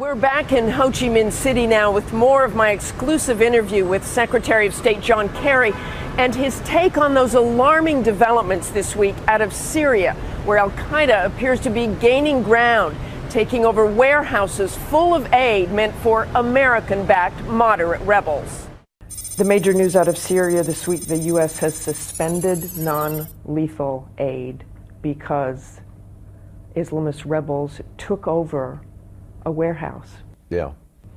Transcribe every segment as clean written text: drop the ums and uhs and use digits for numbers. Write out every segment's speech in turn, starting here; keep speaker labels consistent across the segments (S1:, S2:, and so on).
S1: We're back in Ho Chi Minh City now with more of my exclusive interview with Secretary of State John Kerry and his take on those alarming developments this week out of Syria, where al-Qaeda appears to be gaining ground, taking over warehouses full of aid meant for American-backed moderate rebels. The major news out of Syria this week, the U.S. has suspended non-lethal aid because Islamist rebels took over a warehouse.
S2: Yeah.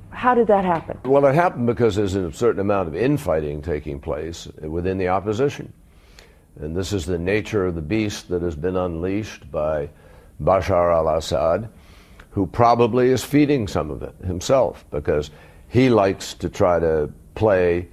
S1: How did that happen?
S2: Well, it happened because there's a certain amount of infighting taking place within the opposition. And this is the nature of the beast that has been unleashed by Bashar al-Assad, who probably is feeding some of it himself because he likes to try to play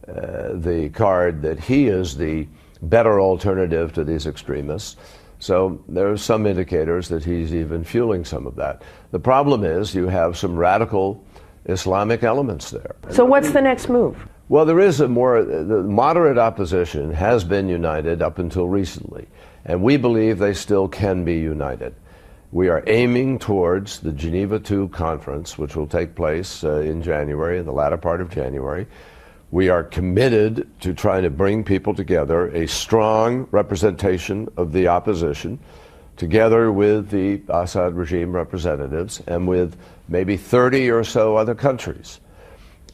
S2: the card that he is the better alternative to these extremists. So there are some indicators that he's even fueling some of that. The problem is you have some radical Islamic elements there.
S1: So what's the next move?
S2: Well, there is the moderate opposition has been united up until recently, and we believe they still can be united. We are aiming towards the Geneva II conference, which will take place in January, in the latter part of January. We are committed to trying to bring people together, a strong representation of the opposition, together with the Assad regime representatives and with maybe 30 or so other countries,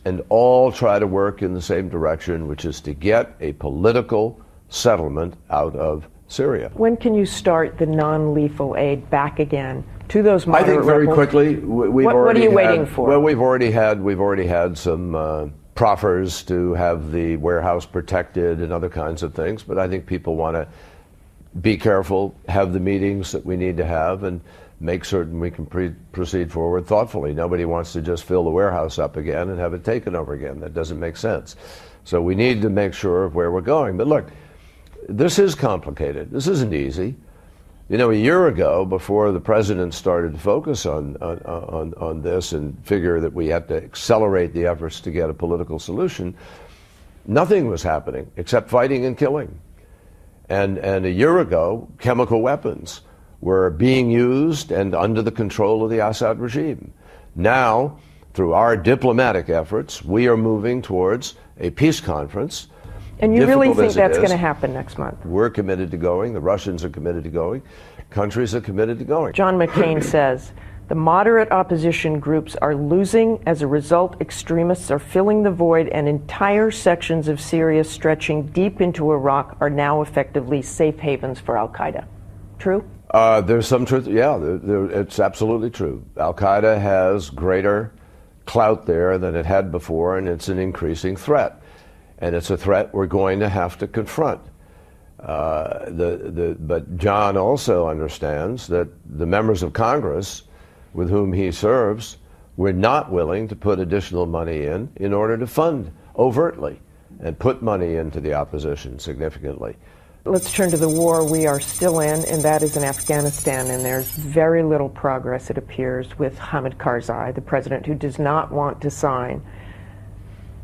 S2: and all try to work in the same direction, which is to get a political settlement out of Syria.
S1: When can you start the non-lethal aid back again to those moderate
S2: rebels? I think very quickly.
S1: What are you waiting for?
S2: Well, we've already had some proffers to have the warehouse protected and other kinds of things, but I think people want to be careful, have the meetings that we need to have, and make certain we can proceed forward thoughtfully. Nobody wants to just fill the warehouse up again and have it taken over again. That doesn't make sense. So we need to make sure of where we're going. But look, this is complicated. This isn't easy. You know, a year ago, before the president started to focus on this and figure that we had to accelerate the efforts to get a political solution, nothing was happening except fighting and killing. And a year ago, chemical weapons were being used and under the control of the Assad regime. Now, through our diplomatic efforts, we are moving towards a peace conference.
S1: And you really think that's going to happen next month?
S2: We're committed to going. The Russians are committed to going. Countries are committed to going.
S1: John McCain says, the moderate opposition groups are losing. As a result, extremists are filling the void, and entire sections of Syria stretching deep into Iraq are now effectively safe havens for al-Qaeda. True?
S2: There's some truth. Yeah, it's absolutely true. Al-Qaeda has greater clout there than it had before, and it's an increasing threat. And it's a threat we're going to have to confront. But John also understands that the members of Congress with whom he serves were not willing to put additional money in order to fund overtly and put money into the opposition significantly.
S1: Let's turn to the war we are still in, and that is in Afghanistan, and there's very little progress, it appears, with Hamid Karzai, the president who does not want to sign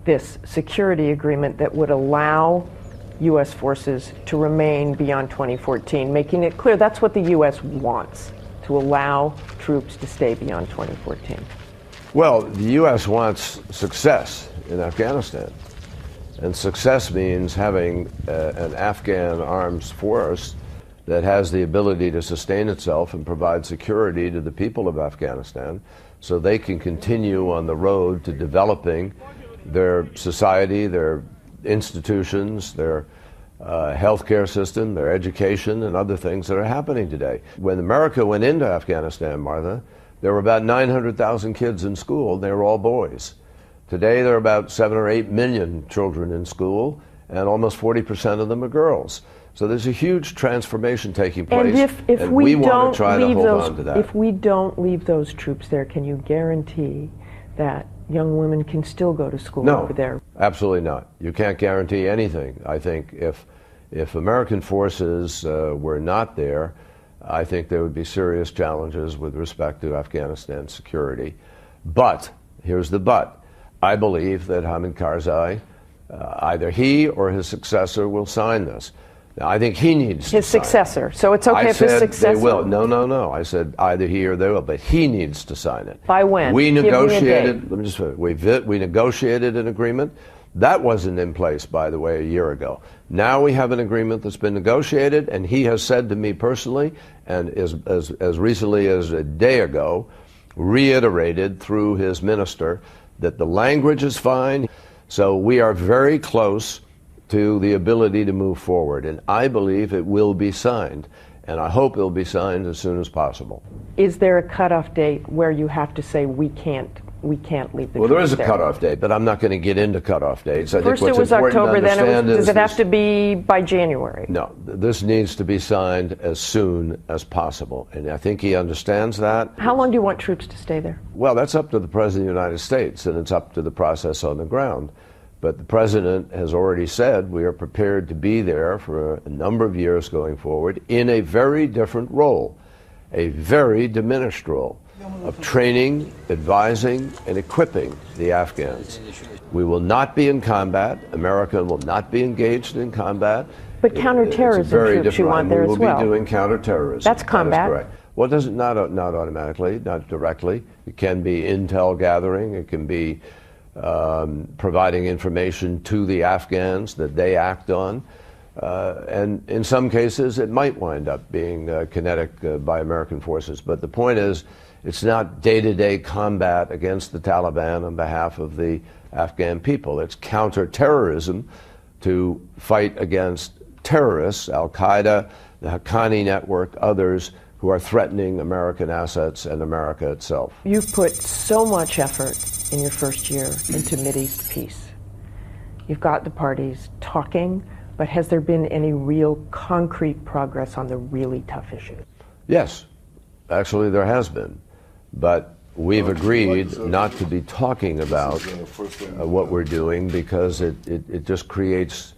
S1: this security agreement that would allow U.S. forces to remain beyond 2014, making it clear that's what the U.S. wants, to allow troops to stay beyond 2014.
S2: Well, the U.S. wants success in Afghanistan. And success means having an Afghan arms force that has the ability to sustain itself and provide security to the people of Afghanistan so they can continue on the road to developing their society, their institutions, their healthcare system, their education, and other things that are happening today. When America went into Afghanistan, Martha, there were about 900,000 kids in school. They were all boys. Today, there are about 7 or 8 million children in school, and almost 40% of them are girls. So there's a huge transformation taking place,
S1: and
S2: we want to try to hold on to that.
S1: If we don't leave those troops there, can you guarantee that young women can still go to school over there?
S2: No, absolutely not. You can't guarantee anything. I think if American forces were not there, I think there would be serious challenges with respect to Afghanistan security. But, here's the but, I believe that Hamid Karzai, either he or his successor, will sign this. Now, I think he needs
S1: his
S2: to sign
S1: successor. So it's okay
S2: I
S1: if his
S2: said
S1: successor.
S2: they will. No. I said either he or they will, but he needs to sign it.
S1: By when?
S2: We
S1: Give me a
S2: negotiated.
S1: date.
S2: Let me just. We negotiated an agreement that wasn't in place, by the way, a year ago. Now we have an agreement that's been negotiated, and he has said to me personally, and as recently as a day ago, reiterated through his minister that the language is fine. So we are very close to the ability to move forward, and I believe it will be signed, and I hope it will be signed as soon as possible.
S1: Is there a cutoff date where you have to say we can't leave the
S2: Well, there is a
S1: there?
S2: cutoff date, but I'm not going to get into cutoff dates. I
S1: First
S2: think what's
S1: it was
S2: important
S1: October,
S2: to
S1: then
S2: understand
S1: does
S2: is
S1: it have to be by January?
S2: No, this needs to be signed as soon as possible, and I think he understands that.
S1: How long do you want troops to stay there?
S2: Well, that's up to the President of the United States, and it's up to the process on the ground. But the President has already said we are prepared to be there for a number of years going forward in a very different role, a very diminished role of training, advising, and equipping the Afghans. We will not be in combat. America will not be engaged in combat.
S1: But counterterrorism troops you want there as well.
S2: We will be doing counterterrorism.
S1: That's combat.
S2: That is correct. Well, it doesn't, not automatically, not directly. It can be intel gathering. It can be providing information to the Afghans that they act on. And in some cases, it might wind up being kinetic by American forces. But the point is, it's not day-to-day combat against the Taliban on behalf of the Afghan people. It's counterterrorism to fight against terrorists, Al-Qaeda, the Haqqani network, others who are threatening American assets and America itself.
S1: You've put so much effort in your first year into Mideast peace. You've got the parties talking, but has there been any real concrete progress on the really tough issues?
S2: Yes, actually there has been. But we've agreed not to be talking about what we're doing because it just creates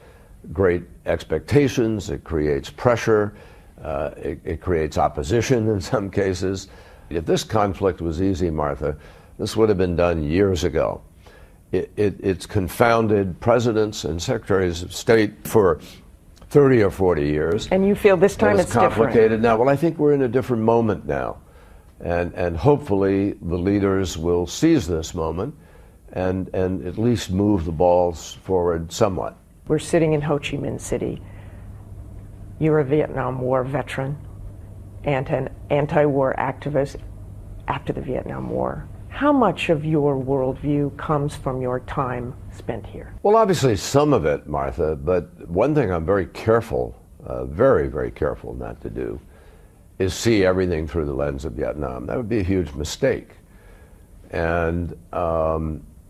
S2: great expectations, it creates pressure, it creates opposition in some cases. If this conflict was easy, Martha, this would have been done years ago. It's confounded presidents and secretaries of state for 30 or 40 years.
S1: And you feel this time it's
S2: complicated
S1: different?
S2: now. Well, I think we're in a different moment now. And hopefully the leaders will seize this moment and at least move the balls forward somewhat.
S1: We're sitting in Ho Chi Minh City. You're a Vietnam War veteran and an anti-war activist after the Vietnam War. How much of your worldview comes from your time spent here?
S2: Well, obviously some of it, Martha, but one thing I'm very careful, very, very careful not to do is see everything through the lens of Vietnam. That would be a huge mistake. And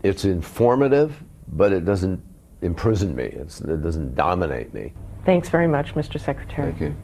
S2: it's informative, but it doesn't imprison me. It doesn't dominate me.
S1: Thanks very much, Mr. Secretary.
S2: Thank you.